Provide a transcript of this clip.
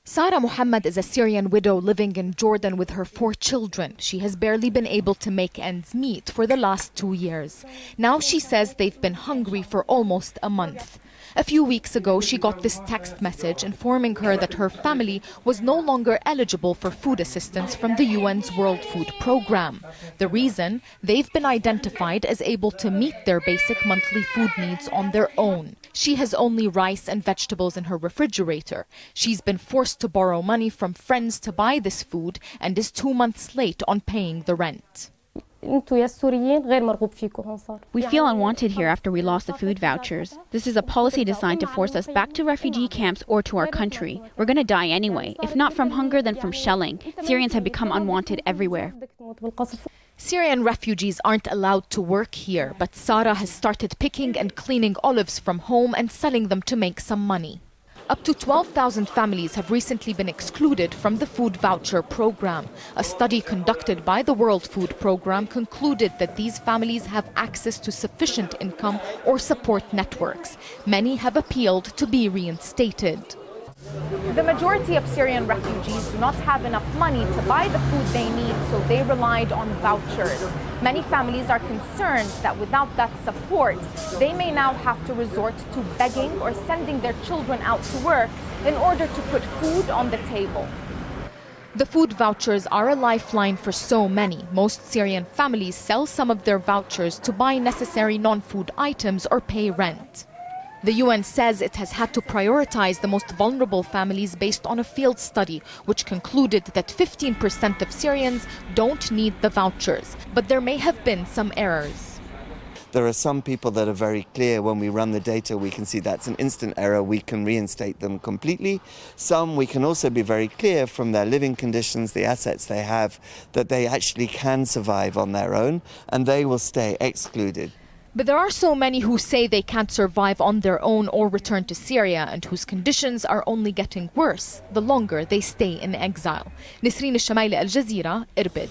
Sara Muhammad is a Syrian widow living in Jordan with her 4 children. She has barely been able to make ends meet for the last 2 years. Now she says they've been hungry for almost a month. A few weeks ago, she got this text message informing her that her family was no longer eligible for food assistance from the UN's World Food Programme. The reason? They've been identified as able to meet their basic monthly food needs on their own. She has only rice and vegetables in her refrigerator. She's been forced to borrow money from friends to buy this food and is 2 months late on paying the rent. We feel unwanted here after we lost the food vouchers. This is a policy designed to force us back to refugee camps or to our country. We're going to die anyway, if not from hunger, then from shelling. Syrians have become unwanted everywhere. Syrian refugees aren't allowed to work here, but Sara has started picking and cleaning olives from home and selling them to make some money. Up to 12,000 families have recently been excluded from the food voucher program. A study conducted by the World Food Programme concluded that these families have access to sufficient income or support networks. Many have appealed to be reinstated. The majority of Syrian refugees do not have enough money to buy the food they need, so they relied on vouchers. Many families are concerned that without that support, they may now have to resort to begging or sending their children out to work in order to put food on the table. The food vouchers are a lifeline for so many. Most Syrian families sell some of their vouchers to buy necessary non-food items or pay rent. The UN says it has had to prioritize the most vulnerable families based on a field study, which concluded that 15% of Syrians don't need the vouchers. But there may have been some errors. There are some people that are very clear. When we run the data, we can see that's an instant error. We can reinstate them completely. Some we can also be very clear from their living conditions, the assets they have, that they actually can survive on their own and they will stay excluded. But there are so many who say they can't survive on their own or return to Syria and whose conditions are only getting worse the longer they stay in exile. El-Shamayleh, Jazeera, Irbil.